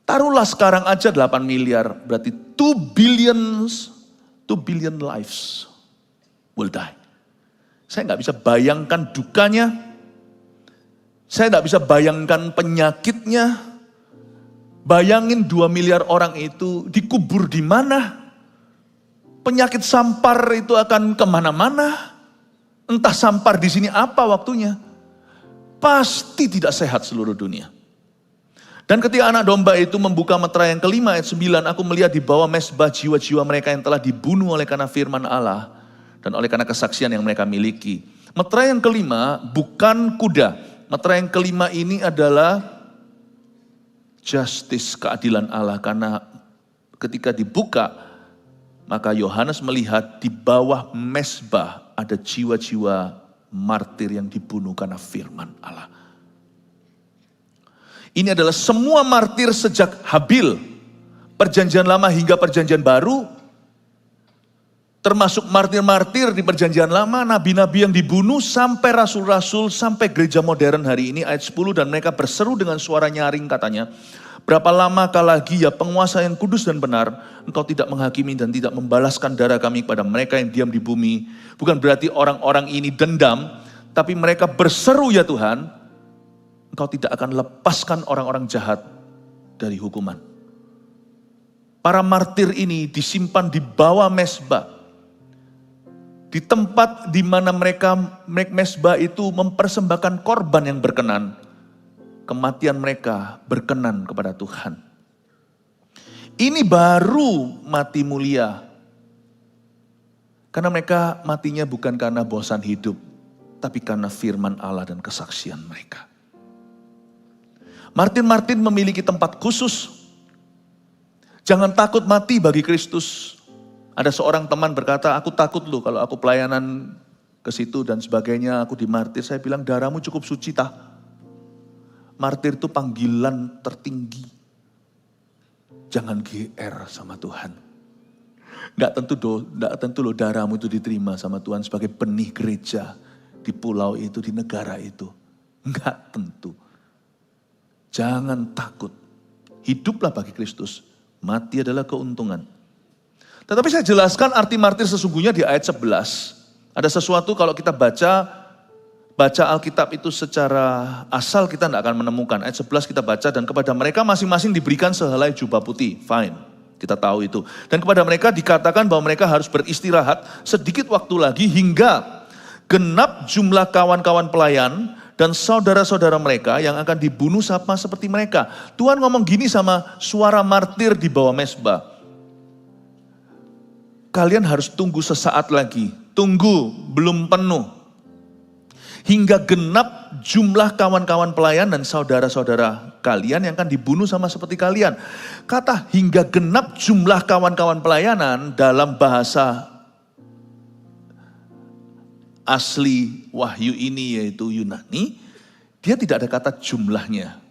Taruhlah sekarang aja 8 miliar. Berarti 2 billion lives will die. Saya nggak bisa bayangkan dukanya. Saya tidak bisa bayangkan penyakitnya. Bayangin 2 miliar orang itu dikubur di mana. Penyakit sampar itu akan kemana-mana. Entah sampar di sini apa waktunya. Pasti tidak sehat seluruh dunia. Dan ketika anak domba itu membuka meterai yang kelima ayat 9. Aku melihat di bawah mezbah jiwa-jiwa mereka yang telah dibunuh oleh karena firman Allah. Dan oleh karena kesaksian yang mereka miliki. Meterai yang kelima bukan kuda. Meterai yang kelima ini adalah justice, keadilan Allah. Karena ketika dibuka, maka Yohanes melihat di bawah mezbah ada jiwa-jiwa martir yang dibunuh karena firman Allah. Ini adalah semua martir sejak Habil, perjanjian lama hingga perjanjian baru, termasuk martir-martir di perjanjian lama, nabi-nabi yang dibunuh, sampai rasul-rasul, sampai gereja modern hari ini. Ayat 10, dan mereka berseru dengan suara nyaring katanya, berapa lamakah lagi ya penguasa yang kudus dan benar, engkau tidak menghakimi dan tidak membalaskan darah kami kepada mereka yang diam di bumi. Bukan berarti orang-orang ini dendam, tapi mereka berseru ya Tuhan, engkau tidak akan lepaskan orang-orang jahat dari hukuman. Para martir ini disimpan di bawah mezbah. Di tempat di mana mereka mezbah itu mempersembahkan korban yang berkenan. Kematian mereka berkenan kepada Tuhan. Ini baru mati mulia. Karena mereka matinya bukan karena bosan hidup. Tapi karena firman Allah dan kesaksian mereka. Martir-martir memiliki tempat khusus. Jangan takut mati bagi Kristus. Ada seorang teman berkata, aku takut loh kalau aku pelayanan ke situ dan sebagainya, aku dimartir. Saya bilang, darahmu cukup suci tah. Martir itu panggilan tertinggi. Jangan GR sama Tuhan. Nggak tentu loh darahmu itu diterima sama Tuhan sebagai benih gereja di pulau itu, di negara itu. Nggak tentu. Jangan takut. Hiduplah bagi Kristus. Mati adalah keuntungan. Tetapi saya jelaskan arti martir sesungguhnya di ayat 11. Ada sesuatu kalau kita baca Alkitab itu secara asal kita tidak akan menemukan. Ayat 11 kita baca, dan kepada mereka masing-masing diberikan sehelai jubah putih. Fine, kita tahu itu. Dan kepada mereka dikatakan bahwa mereka harus beristirahat sedikit waktu lagi hingga genap jumlah kawan-kawan pelayan dan saudara-saudara mereka yang akan dibunuh sama seperti mereka. Tuhan ngomong gini sama suara martir di bawah mezbah. Kalian harus tunggu sesaat lagi. Tunggu, belum penuh. Hingga genap jumlah kawan-kawan pelayan dan saudara-saudara kalian yang akan dibunuh sama seperti kalian. Kata hingga genap jumlah kawan-kawan pelayanan dalam bahasa asli Wahyu ini yaitu Yunani, dia tidak ada kata jumlahnya.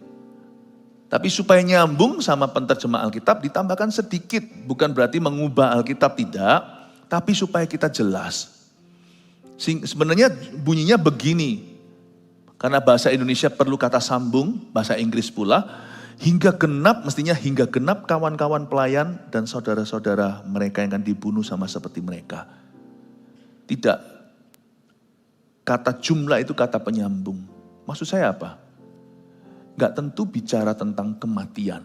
Tapi supaya nyambung sama penterjemah Alkitab ditambahkan sedikit. Bukan berarti mengubah Alkitab, tidak. Tapi supaya kita jelas. Sebenarnya bunyinya begini, karena bahasa Indonesia perlu kata sambung, bahasa Inggris pula, hingga genap, mestinya hingga genap kawan-kawan pelayan dan saudara-saudara mereka yang akan dibunuh sama seperti mereka. Tidak, kata jumlah itu kata penyambung. Maksud saya apa? Gak tentu bicara tentang kematian.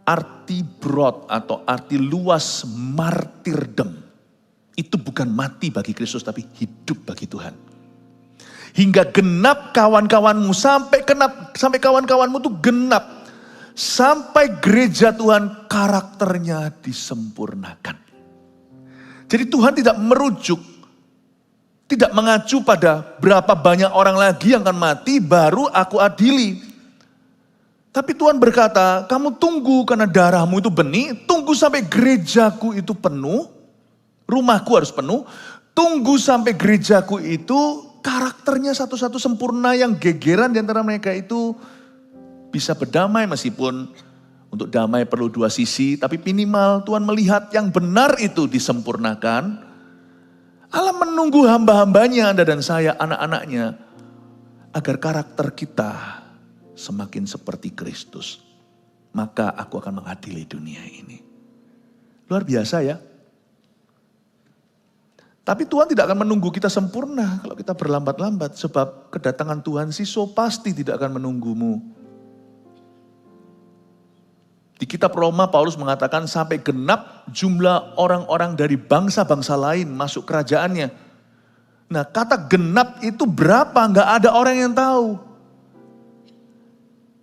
Arti broad atau arti luas martyrdom itu bukan mati bagi Kristus, tapi hidup bagi Tuhan. Hingga genap kawan-kawanmu, sampai kawan-kawanmu itu genap. Sampai gereja Tuhan karakternya disempurnakan. Jadi Tuhan tidak merujuk, tidak mengacu pada berapa banyak orang lagi yang akan mati, baru aku adili. Tapi Tuhan berkata, kamu tunggu karena darahmu itu benih, tunggu sampai gerejaku itu penuh. Rumahku harus penuh, tunggu sampai gerejaku itu karakternya satu-satu sempurna, yang gegeran di antara mereka itu bisa berdamai, meskipun untuk damai perlu dua sisi, tapi minimal Tuhan melihat yang benar itu disempurnakan. Allah menunggu hamba-hambanya, Anda dan saya, anak-anaknya, agar karakter kita semakin seperti Kristus. Maka aku akan mengadili dunia ini. Luar biasa ya. Tapi Tuhan tidak akan menunggu kita sempurna kalau kita berlambat-lambat. Sebab kedatangan Tuhan Siso pasti tidak akan menunggumu. Di kitab Roma Paulus mengatakan sampai genap jumlah orang-orang dari bangsa-bangsa lain masuk kerajaannya. Nah, kata genap itu berapa? Enggak ada orang yang tahu.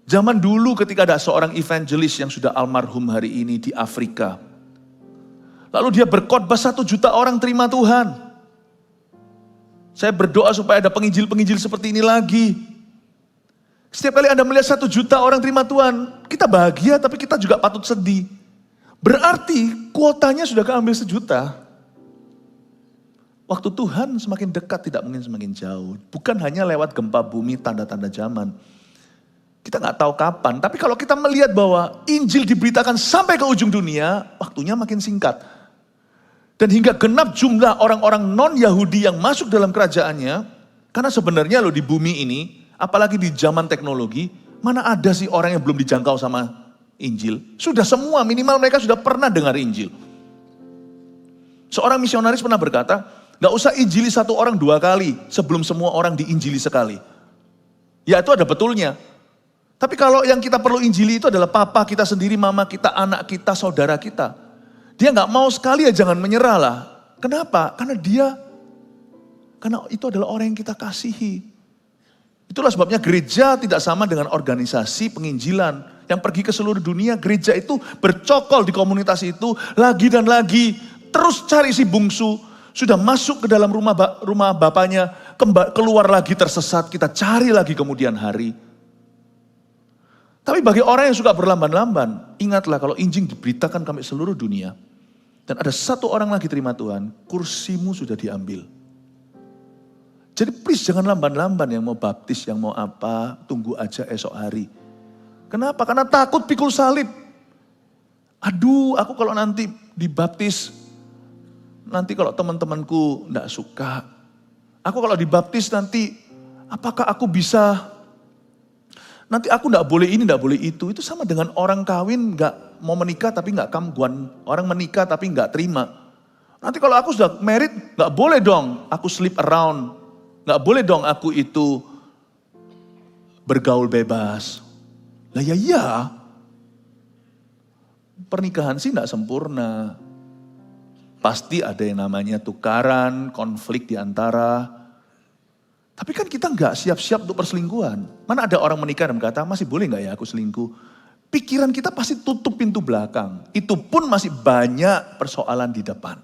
Zaman dulu ketika ada seorang evangelis yang sudah almarhum hari ini di Afrika. Lalu dia berkhotbah 1 juta orang terima Tuhan. Saya berdoa supaya ada penginjil-penginjil seperti ini lagi. Setiap kali Anda melihat 1 juta orang terima Tuhan, kita bahagia tapi kita juga patut sedih. Berarti kuotanya sudah keambil 1 juta. Waktu Tuhan semakin dekat tidak mungkin semakin jauh. Bukan hanya lewat gempa bumi, tanda-tanda zaman. Kita nggak tahu kapan, tapi kalau kita melihat bahwa Injil diberitakan sampai ke ujung dunia, waktunya makin singkat. Dan hingga genap jumlah orang-orang non-Yahudi yang masuk dalam kerajaannya, karena sebenarnya loh di bumi ini, apalagi di zaman teknologi, mana ada sih orang yang belum dijangkau sama Injil? Sudah semua, minimal mereka sudah pernah dengar Injil. Seorang misionaris pernah berkata, gak usah injili 1 orang 2 kali sebelum semua orang diinjili sekali. Ya itu ada betulnya. Tapi kalau yang kita perlu injili itu adalah papa kita sendiri, mama kita, anak kita, saudara kita. Dia gak mau sekali ya jangan menyerah lah. Kenapa? Karena itu adalah orang yang kita kasihi. Itulah sebabnya gereja tidak sama dengan organisasi penginjilan. Yang pergi ke seluruh dunia, gereja itu bercokol di komunitas itu lagi dan lagi. Terus cari si bungsu. Sudah masuk ke dalam rumah bapaknya, keluar lagi tersesat, kita cari lagi kemudian hari. Tapi bagi orang yang suka berlamban-lamban, ingatlah kalau Injil diberitakan sampai seluruh dunia, dan ada 1 orang lagi terima Tuhan, kursimu sudah diambil. Jadi please jangan lamban-lamban, yang mau baptis, yang mau apa, tunggu aja esok hari. Kenapa? Karena takut pikul salib. Aduh, aku kalau nanti dibaptis, nanti kalau teman-temanku enggak suka. Aku kalau dibaptis nanti, apakah aku bisa, nanti aku enggak boleh ini, enggak boleh itu. Itu sama dengan orang kawin enggak mau menikah tapi enggak kamguan. Orang menikah tapi enggak terima. Nanti kalau aku sudah married, enggak boleh dong aku sleep around. Enggak boleh dong aku itu bergaul bebas. Lah ya iya, pernikahan sih enggak sempurna. Pasti ada yang namanya tukaran, konflik di antara. Tapi kan kita enggak siap-siap untuk perselingkuhan. Mana ada orang menikah dan berkata, masih boleh enggak ya aku selingkuh? Pikiran kita pasti tutup pintu belakang. Itu pun masih banyak persoalan di depan.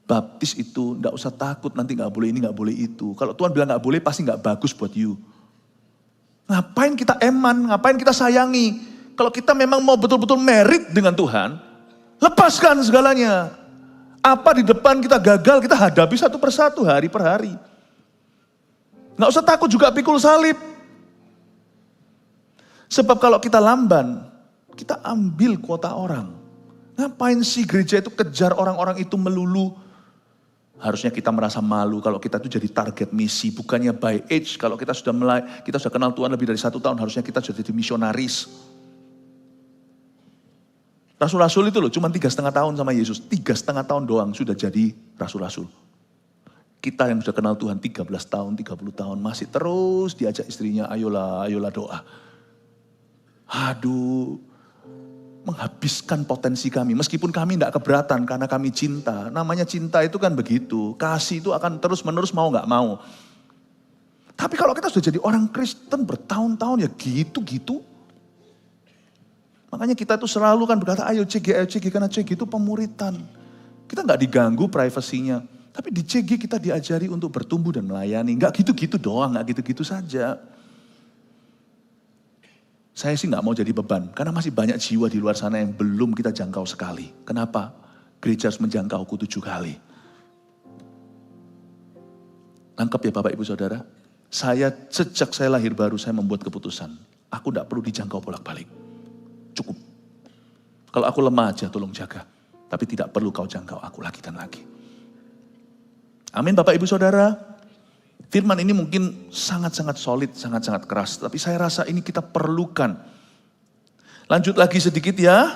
Baptis itu enggak usah takut nanti enggak boleh ini, enggak boleh itu. Kalau Tuhan bilang enggak boleh pasti enggak bagus buat you. Ngapain kita eman, ngapain kita sayangi? Kalau kita memang mau betul-betul merit dengan Tuhan, lepaskan segalanya. Apa di depan kita gagal, kita hadapi satu persatu, hari per hari. Nggak usah takut juga pikul salib. Sebab kalau kita lamban, kita ambil kuota orang. Ngapain sih gereja itu kejar orang-orang itu melulu? Harusnya kita merasa malu kalau kita itu jadi target misi. Bukannya by age, kalau kita sudah kenal Tuhan lebih dari 1 tahun, harusnya kita sudah jadi misionaris. Rasul-rasul itu loh, cuma 3,5 tahun sama Yesus. 3,5 tahun doang sudah jadi rasul-rasul. Kita yang sudah kenal Tuhan 13 tahun, 30 tahun, masih terus diajak istrinya, ayolah doa. Aduh, menghabiskan potensi kami. Meskipun kami tidak keberatan karena kami cinta. Namanya cinta itu kan begitu. Kasih itu akan terus menerus mau gak mau. Tapi kalau kita sudah jadi orang Kristen bertahun-tahun ya gitu-gitu. Makanya kita itu selalu kan berkata, ayo CG, karena CG itu pemuritan. Kita nggak diganggu privasinya. Tapi di CG kita diajari untuk bertumbuh dan melayani. Nggak gitu-gitu doang, nggak gitu-gitu saja. Saya sih nggak mau jadi beban, karena masih banyak jiwa di luar sana yang belum kita jangkau sekali. Kenapa? Gereja harus menjangkauku 7 kali. Nangkep ya Bapak Ibu Saudara? Sejak saya lahir baru, saya membuat keputusan. Aku nggak perlu dijangkau bolak-balik. Cukup. Kalau aku lemah aja tolong jaga. Tapi tidak perlu kau jangkau aku lagi dan lagi. Amin Bapak Ibu Saudara. Firman ini mungkin sangat-sangat solid, sangat-sangat keras. Tapi saya rasa ini kita perlukan. Lanjut lagi sedikit ya.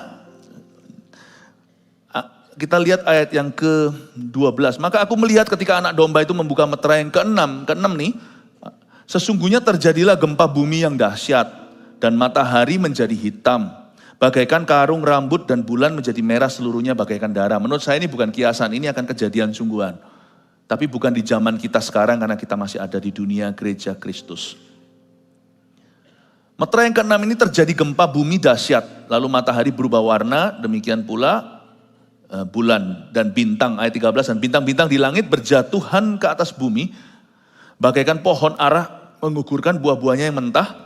Kita lihat ayat yang ke-12. Maka aku melihat ketika anak domba itu membuka meterai yang ke-6 nih. Sesungguhnya terjadilah gempa bumi yang dahsyat. Dan matahari menjadi hitam. Bagaikan karung rambut dan bulan menjadi merah seluruhnya bagaikan darah. Menurut saya ini bukan kiasan, ini akan kejadian sungguhan. Tapi bukan di zaman kita sekarang karena kita masih ada di dunia gereja Kristus. Meterai yang ke-6 ini terjadi gempa bumi dahsyat. Lalu matahari berubah warna, demikian pula bulan dan bintang. Ayat 13, dan bintang-bintang di langit berjatuhan ke atas bumi. Bagaikan pohon ara menggugurkan buah-buahnya yang mentah.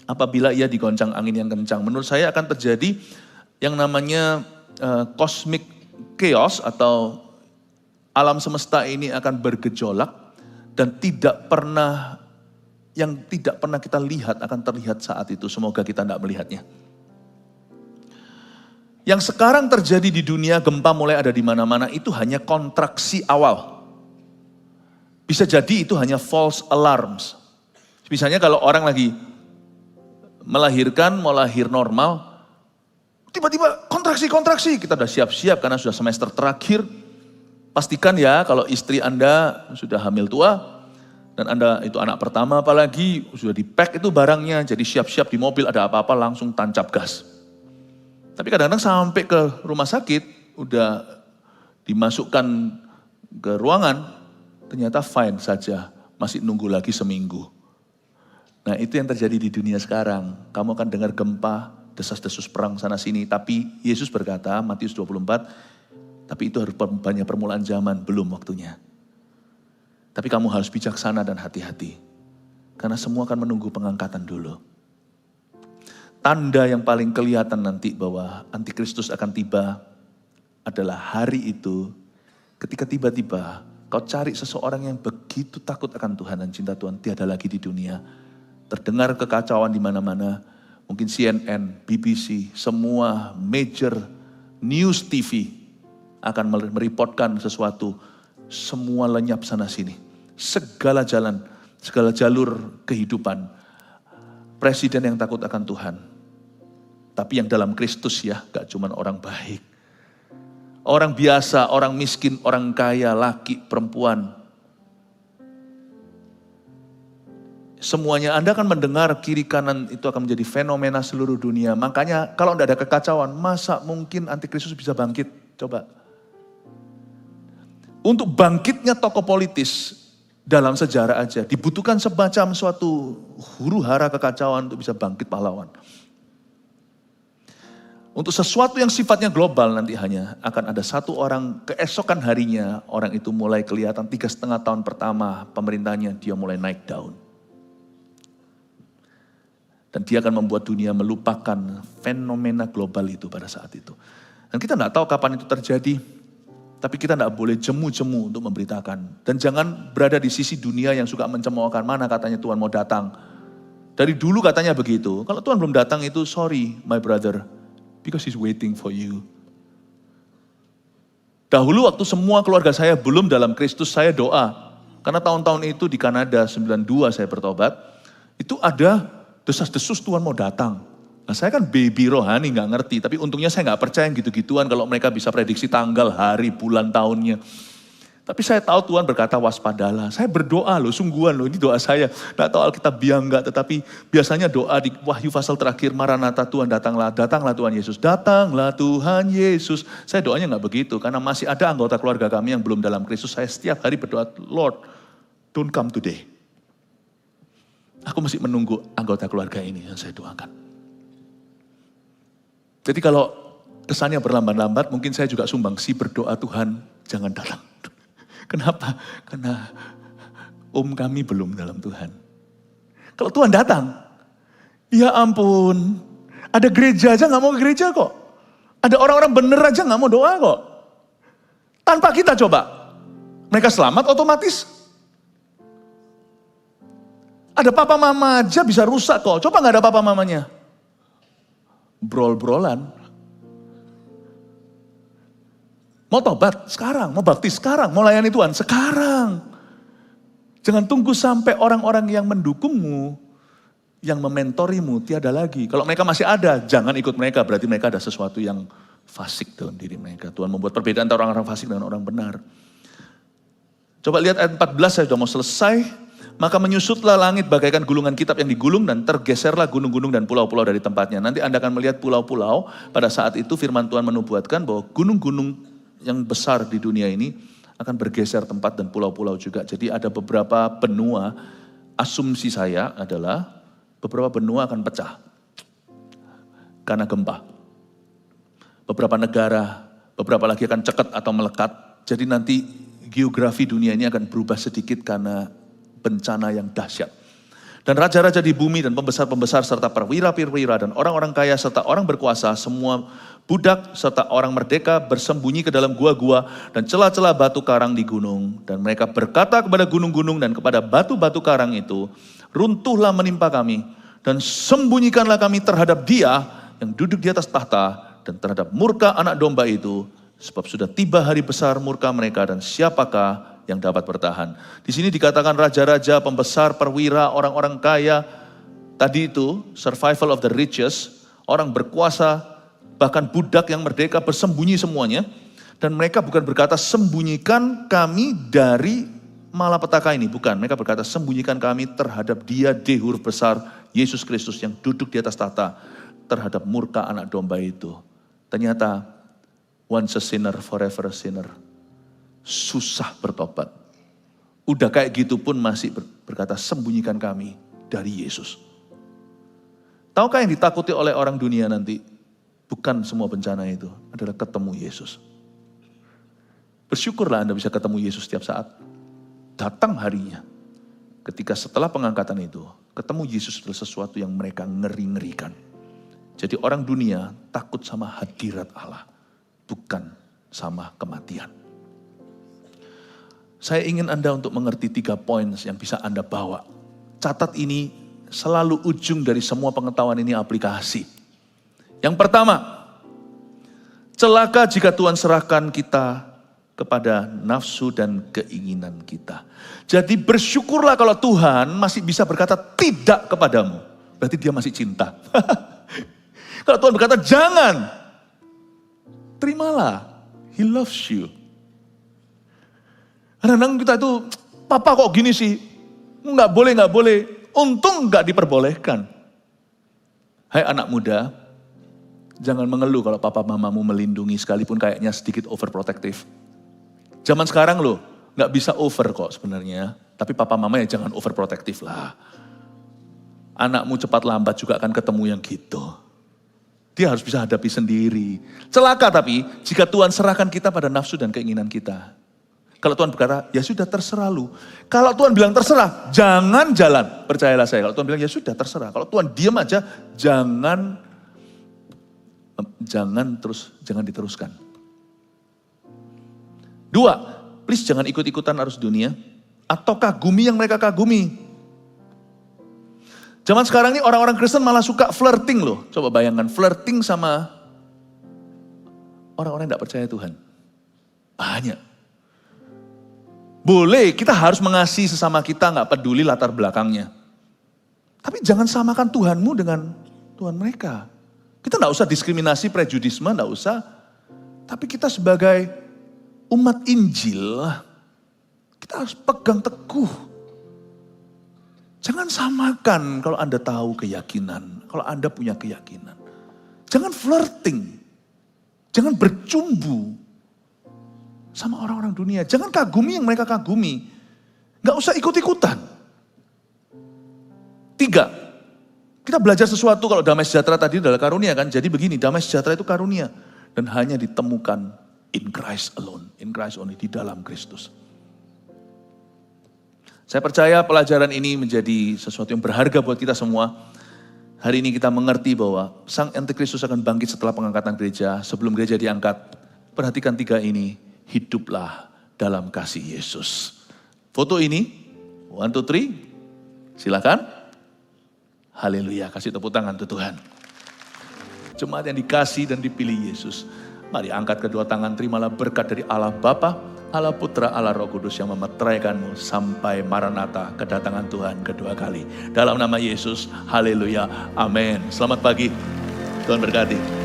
Apabila ia digoncang angin yang kencang. Menurut saya akan terjadi yang namanya cosmic chaos atau alam semesta ini akan bergejolak dan yang tidak pernah kita lihat akan terlihat saat itu. Semoga kita tidak melihatnya. Yang sekarang terjadi di dunia, gempa mulai ada di mana-mana, itu hanya kontraksi awal. Bisa jadi itu hanya false alarms. Misalnya kalau orang lagi melahirkan, mau lahir normal, tiba-tiba kontraksi, kita sudah siap-siap karena sudah semester terakhir. Pastikan ya kalau istri Anda sudah hamil tua, dan Anda itu anak pertama apalagi, sudah di-pack itu barangnya, jadi siap-siap di mobil ada apa-apa langsung tancap gas. Tapi kadang-kadang sampai ke rumah sakit, udah dimasukkan ke ruangan, ternyata fine saja, masih nunggu lagi seminggu. Nah itu yang terjadi di dunia sekarang. Kamu akan dengar gempa, desas-desus perang sana sini. Tapi Yesus berkata, Matius 24, tapi itu harus banyak permulaan zaman, belum waktunya. Tapi kamu harus bijaksana dan hati-hati. Karena semua akan menunggu pengangkatan dulu. Tanda yang paling kelihatan nanti bahwa antikristus akan tiba adalah hari itu ketika tiba-tiba kau cari seseorang yang begitu takut akan Tuhan dan cinta Tuhan tiada lagi di dunia. Terdengar kekacauan di mana-mana, mungkin CNN, BBC, semua major news TV akan mereportkan sesuatu, semua lenyap sana sini. Segala jalan, segala jalur kehidupan. Presiden yang takut akan Tuhan. Tapi yang dalam Kristus ya, gak cuma orang baik. Orang biasa, orang miskin, orang kaya, laki, perempuan. Semuanya Anda akan mendengar kiri kanan itu akan menjadi fenomena seluruh dunia. Makanya kalau tidak ada kekacauan, masa mungkin antikristus bisa bangkit? Coba. Untuk bangkitnya tokoh politis dalam sejarah aja, dibutuhkan semacam suatu huru hara kekacauan untuk bisa bangkit pahlawan. Untuk sesuatu yang sifatnya global nanti hanya akan ada satu orang, keesokan harinya orang itu mulai kelihatan 3,5 tahun pertama pemerintahnya dia mulai naik daun. Dan dia akan membuat dunia melupakan fenomena global itu pada saat itu. Dan kita tidak tahu kapan itu terjadi. Tapi kita tidak boleh jemu-jemu untuk memberitakan. Dan jangan berada di sisi dunia yang suka mencemoohkan. Mana katanya Tuhan mau datang. Dari dulu katanya begitu. Kalau Tuhan belum datang itu sorry my brother. Because he's waiting for you. Dahulu waktu semua keluarga saya belum dalam Kristus saya doa. Karena tahun-tahun itu di Kanada 92 saya bertobat. Itu ada desas-desus Tuhan mau datang. Nah saya kan baby rohani gak ngerti. Tapi untungnya saya gak percaya yang gitu-gituan. Kalau mereka bisa prediksi tanggal, hari, bulan, tahunnya. Tapi saya tahu Tuhan berkata waspadalah. Saya berdoa loh, sungguhan loh. Ini doa saya. Gak tahu Alkitab biang gak. Tetapi biasanya doa di Wahyu pasal terakhir. Maranatha Tuhan datanglah. Datanglah Tuhan Yesus. Datanglah Tuhan Yesus. Saya doanya gak begitu. Karena masih ada anggota keluarga kami yang belum dalam Kristus. Saya setiap hari berdoa, Lord, don't come today. Aku masih menunggu anggota keluarga ini yang saya doakan. Jadi kalau kesannya berlambat-lambat, mungkin saya juga sumbangsi berdoa Tuhan, jangan datang. Kenapa? Karena kami belum dalam Tuhan. Kalau Tuhan datang, ya ampun, ada gereja aja gak mau ke gereja kok. Ada orang-orang bener aja gak mau doa kok. Tanpa kita coba, mereka selamat otomatis. Ada papa mama aja bisa rusak kok. Coba gak ada papa mamanya. Brol-brolan. Mau tobat sekarang, mau baptis sekarang, mau layani Tuhan sekarang. Jangan tunggu sampai orang-orang yang mendukungmu, yang mementorimu tiada lagi. Kalau mereka masih ada, jangan ikut mereka. Berarti mereka ada sesuatu yang fasik dalam diri mereka. Tuhan membuat perbedaan antara orang-orang fasik dan orang benar. Coba lihat ayat 14, saya sudah mau selesai. Maka menyusutlah langit bagaikan gulungan kitab yang digulung dan tergeserlah gunung-gunung dan pulau-pulau dari tempatnya. Nanti Anda akan melihat pulau-pulau. Pada saat itu firman Tuhan menubuatkan bahwa gunung-gunung yang besar di dunia ini akan bergeser tempat dan pulau-pulau juga. Jadi ada beberapa benua, asumsi saya adalah beberapa benua akan pecah karena gempa. Beberapa negara, beberapa lagi akan cekat atau melekat. Jadi nanti geografi dunia ini akan berubah sedikit karena bencana yang dahsyat. Dan raja-raja di bumi dan pembesar-pembesar serta perwira-perwira dan orang-orang kaya serta orang berkuasa, semua budak serta orang merdeka bersembunyi ke dalam gua-gua dan celah-celah batu karang di gunung. Dan mereka berkata kepada gunung-gunung dan kepada batu-batu karang itu, runtuhlah menimpa kami dan sembunyikanlah kami terhadap Dia yang duduk di atas tahta dan terhadap murka anak domba itu, sebab sudah tiba hari besar murka mereka dan siapakah yang dapat bertahan. Di sini dikatakan raja-raja, pembesar, perwira, orang-orang kaya. Tadi itu survival of the richest, orang berkuasa, bahkan budak yang merdeka bersembunyi semuanya. Dan mereka bukan berkata sembunyikan kami dari malapetaka ini. Bukan, mereka berkata sembunyikan kami terhadap Dia dehur besar, Yesus Kristus yang duduk di atas tahta. Terhadap murka anak domba itu. Ternyata once a sinner, forever a sinner. Susah bertobat. Udah kayak gitu pun masih berkata sembunyikan kami dari Yesus. Tahukah yang ditakuti oleh orang dunia nanti? Bukan semua bencana itu, adalah ketemu Yesus. Bersyukurlah Anda bisa ketemu Yesus setiap saat. Datang harinya. Ketika setelah pengangkatan itu, ketemu Yesus adalah sesuatu yang mereka ngeri-ngerikan. Jadi orang dunia takut sama hadirat Allah, bukan sama kematian. Saya ingin Anda untuk mengerti 3 poin yang bisa Anda bawa. Catat ini selalu ujung dari semua pengetahuan ini aplikasi. Yang pertama, celaka jika Tuhan serahkan kita kepada nafsu dan keinginan kita. Jadi bersyukurlah kalau Tuhan masih bisa berkata tidak kepadamu. Berarti dia masih cinta. Kalau Tuhan berkata jangan, terimalah. He loves you. Kadang-kadang kita itu, papa kok gini sih? Nggak boleh. Untung nggak diperbolehkan. Hai anak muda, jangan mengeluh kalau papa mamamu melindungi sekalipun kayaknya sedikit overprotective. Zaman sekarang loh, nggak bisa over kok sebenarnya. Tapi papa mama ya jangan overprotective lah. Anakmu cepat lambat juga akan ketemu yang gitu. Dia harus bisa hadapi sendiri. Celaka tapi jika Tuhan serahkan kita pada nafsu dan keinginan kita. Kalau Tuhan berkata, ya sudah terserah lu. Kalau Tuhan bilang terserah, jangan jalan. Percayalah saya, kalau Tuhan bilang ya sudah terserah. Kalau Tuhan diam aja, jangan diteruskan. 2, please jangan ikut-ikutan arus dunia. Atau kagumi yang mereka kagumi. Zaman sekarang ini orang-orang Kristen malah suka flirting loh. Coba bayangkan, flirting sama orang-orang yang tidak percaya Tuhan. Banyak. Boleh, kita harus mengasihi sesama kita, gak peduli latar belakangnya. Tapi jangan samakan Tuhanmu dengan Tuhan mereka. Kita gak usah diskriminasi, prejudisme, gak usah. Tapi kita sebagai umat Injil, kita harus pegang teguh. Jangan samakan kalau Anda tahu keyakinan, kalau Anda punya keyakinan. Jangan flirting, jangan bercumbu sama orang-orang dunia. Jangan kagumi yang mereka kagumi. Gak usah ikut-ikutan. 3, kita belajar sesuatu kalau damai sejahtera tadi adalah karunia kan. Jadi begini, damai sejahtera itu karunia. Dan hanya ditemukan in Christ alone, in Christ only, di dalam Kristus. Saya percaya pelajaran ini menjadi sesuatu yang berharga buat kita semua. Hari ini kita mengerti bahwa Sang Antikristus akan bangkit setelah pengangkatan gereja. Sebelum gereja diangkat, perhatikan 3 ini. Hiduplah dalam kasih Yesus. Foto ini, 1, 2, 3. Silakan. Haleluya, kasih tepuk tangan untuk Tuhan. Jemaat yang dikasih dan dipilih Yesus. Mari angkat kedua tangan, terimalah berkat dari Allah Bapa, Allah Putra, Allah Roh Kudus yang memeteraikanmu sampai Maranatha, kedatangan Tuhan kedua kali. Dalam nama Yesus, haleluya, amin. Selamat pagi, Tuhan berkati.